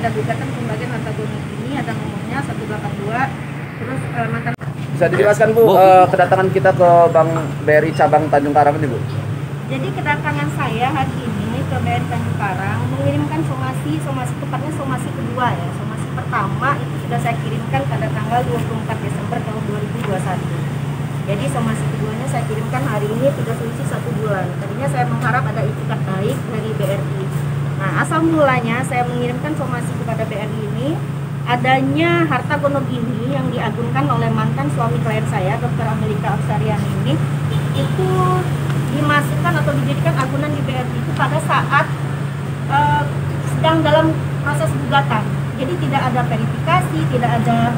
ada gugatan pembagian harta gonok ini, ada nomornya 182. Terus mantan. Bisa dijelaskan Bu, kedatangan kita ke Bank BRI cabang Tanjung Karang ini Bu? Jadi kedatangan saya hari ini ke BRI Tanjung Karang mengirimkan somasi tepatnya somasi kedua ya. Somasi pertama itu sudah saya kirimkan pada tanggal 24 Desember tahun 2021. Jadi somasi keduanya saya kirimkan hari ini, sudah selisih 1 bulan. Tadinya saya mengharap ada itikat baik dari BRI. Nah, asal mulanya saya mengirimkan somasi kepada BRI ini, adanya harta gonok ini yang diagunkan oleh mantan suami klien saya, Dr. Amelika Afsarian ini, itu dimasukkan atau dijadikan agunan di BRI itu pada saat sedang dalam proses gugatan. Jadi tidak ada verifikasi, tidak ada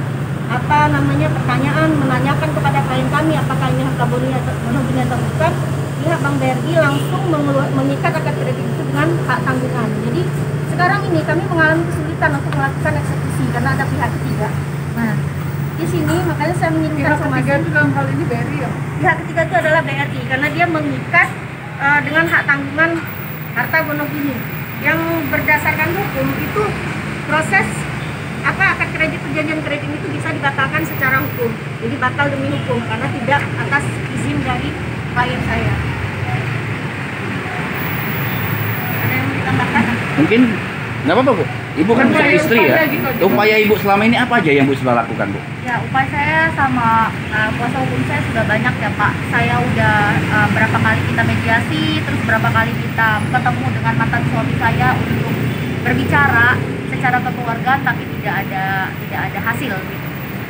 pertanyaan menanyakan kepada klien kami apakah ini harta gonok ini atau bukan. Pihak Bank BRI langsung mengikat akad kredit itu dengan hak tanggungan. Jadi sekarang ini kami mengalami kesulitan untuk melakukan eksekusi karena ada pihak ketiga. Nah, di sini makanya saya mengirimkan somasi. Pihak ketiga itu dalam hal ini BRI ya? Pihak ketiga itu adalah BRI karena dia mengikat dengan hak tanggungan harta gonok ini. Yang berdasarkan hukum itu proses akad kredit perjanjian kredit itu bisa dibatalkan secara hukum. Jadi batal demi hukum karena tidak atas izin dari klien saya. Ada yang ditambahkan? Mungkin nggak apa-apa Bu. Ibu kan suami istri ya. Gitu. Upaya Ibu selama ini apa aja yang Bu sudah lakukan Bu? Ya, upaya saya sama kuasa hukum saya sudah banyak ya Pak. Saya udah berapa kali kita mediasi, terus berapa kali kita ketemu dengan mantan suami saya untuk berbicara secara kekeluargaan, tapi tidak ada hasil gitu.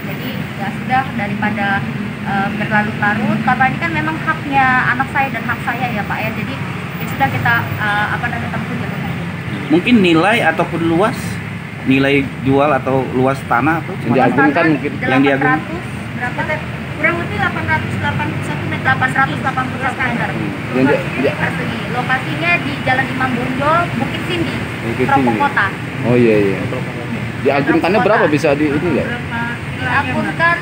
Jadi ya sudah, daripada berlarut-larut, karena ini kan memang haknya anak saya dan hak saya ya Pak ya. Jadi ya sudah kita tempuh jalur hukum. Mungkin nilai ataupun luas, nilai jual atau luas tanah atau yang diagunkan mungkin yang diagunkan berapa? Kurang lebih 881 meter. 881 meter. Persegi. Lokasinya di Jalan Imam Bonjol, Bukit Sindi, Serpong Kota. Oh iya. Diagunkannya berapa bisa di ini nggak? Diagunkan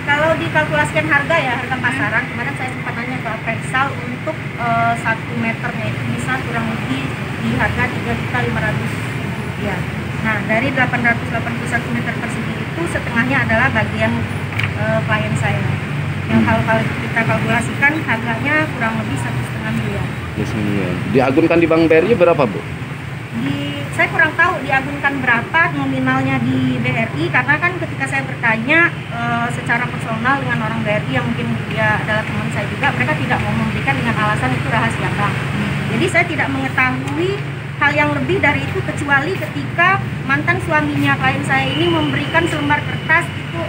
kalau dikalkulasikan harga ya, harga pasaran, kemarin saya sempat tanya ke Appraisal untuk 1 meternya itu bisa kurang lebih di harga 3.500.000 rupiah. Nah, dari 881 meter persegi itu setengahnya adalah bagian klien saya. Yang hal-hal kita kalkulasikan harganya kurang lebih 1,5 miliar. Diagunkan di Bank BRI berapa Bu? Saya kurang tahu diagunkan berapa nominalnya di BRI, karena kan ketika saya bertanya secara personal dengan orang BRI yang mungkin dia adalah teman saya juga, mereka tidak mau memberikan dengan alasan itu rahasia bank. Jadi saya tidak mengetahui hal yang lebih dari itu kecuali ketika mantan suaminya klien saya ini memberikan selembar kertas itu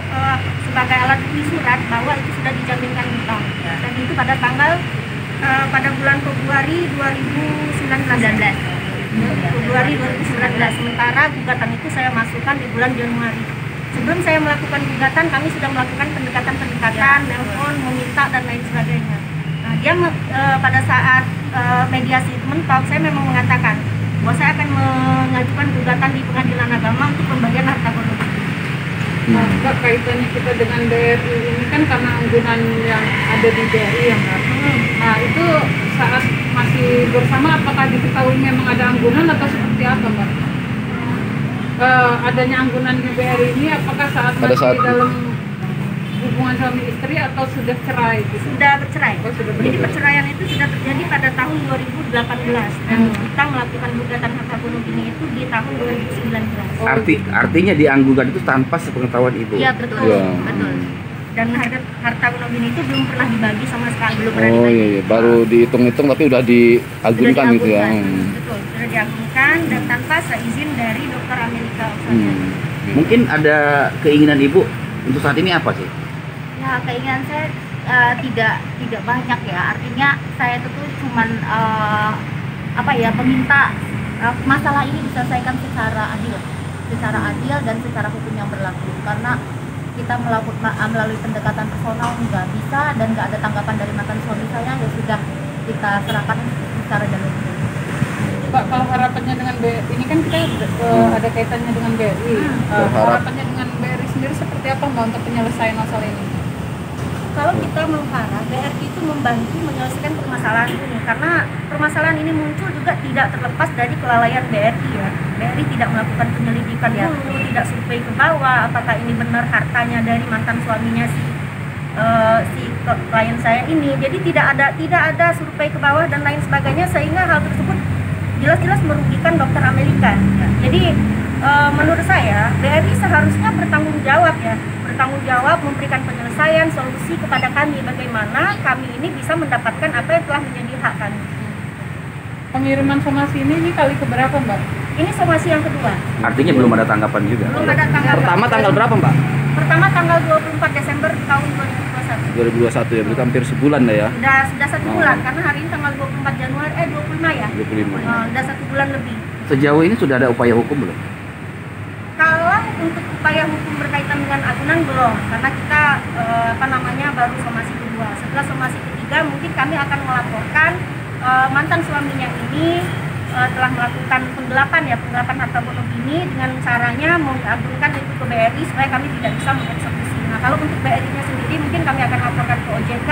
sebagai alat bukti surat bahwa itu sudah dijaminkan di bank. Dan itu pada pada bulan Februari 2019. Februari 2019. Sementara gugatan itu saya masukkan di bulan Januari. Sebelum saya melakukan gugatan, kami sudah melakukan pendekatan, nelpon, meminta dan lain sebagainya. Nah, dia pada saat mediasi itu mentok, saya memang mengatakan bahwa saya akan mengajukan gugatan di Pengadilan Agama untuk pembagian harta gonok. Nah, Kak, kaitannya kita dengan BRI ini kan karena anggunan yang ada di BRI yang Nah, itu saat masih bersama apakah diketahui memang ada anggunan atau seperti apa Mbak? Adanya anggunan di BRI ini apakah masih dalam hubungan suami istri atau sudah cerai? Gitu? Sudah bercerai. Sudah Jadi perceraian itu sudah terjadi pada tahun 2018 dan kita melakukan gugatan harta gonok ini itu di tahun 2019. Artinya diagunkan itu tanpa sepengetahuan Ibu? Iya betul. Betul. Dan harta gonok ini itu belum pernah dibagi sama sekali, belum pernah dibagi. Iya, baru dihitung-hitung tapi udah diagunkan gitu ya. Betul, sudah diagunkan dan tanpa seizin dari Dr. Amelika Afsarian. Mungkin ada keinginan Ibu untuk saat ini apa sih? Ya, keinginan saya tidak banyak ya. Artinya saya itu tuh cuman meminta masalah ini diselesaikan secara adil dan secara hukum yang berlaku. Karena kita melalui pendekatan personal nggak bisa dan nggak ada tanggapan dari mantan suami saya, ya sudah kita serahkan secara jalur hukum. Pak, kalau harapannya dengan BRI ini kan kita ada kaitannya dengan BRI. Harapannya dengan BRI sendiri seperti apa Mbak untuk penyelesaian masalah ini? Kalau kita mengharap BRI itu membantu menyelesaikan permasalahan ini, karena permasalahan ini muncul juga tidak terlepas dari kelalaian BRI ya. BRI tidak melakukan penyelidikan dulu, tidak survei ke bawah apakah ini benar hartanya dari mantan suaminya si klien saya ini. Jadi tidak ada survei ke bawah dan lain sebagainya, sehingga hal tersebut jelas-jelas merugikan dokter Amerika. Jadi menurut saya BRI seharusnya bertanggung jawab ya, bertanggung jawab memberikan penyelesaian solusi kepada kami, bagaimana kami ini bisa mendapatkan apa yang telah menjadi hak kami. Pengiriman somasi ini kali keberapa Mbak? Ini somasi yang kedua. Artinya belum ada tanggapan juga. Belum ada tanggapan. Pertama tanggal berapa Mbak? Pertama tanggal 24 Desember tahun 2021. 2021 ya, berarti hampir sebulan lah ya. Sudah 1 bulan, karena hari ini tanggal 25 ya. 25. Sudah 1 bulan lebih. Sejauh ini sudah ada upaya hukum belum? Kalau untuk upaya hukum berkaitan dengan agunan belum, karena kita baru somasi kedua. Setelah somasi ketiga mungkin kami akan melaporkan mantan suaminya ini telah melakukan penggelapan harta bonus ini dengan caranya mengagunkan itu ke BRI supaya kami tidak bisa mengeksekusi. Nah, kalau untuk BRI-nya sendiri mungkin kami akan laporkan ke OJK,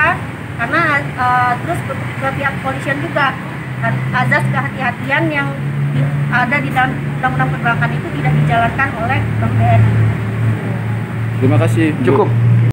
karena terus ke pihak kepolisian juga, azas kehati-hatian yang ada di dalam undang-undang perbankan itu tidak dijalankan oleh Bank BRI. Terima kasih. Cukup.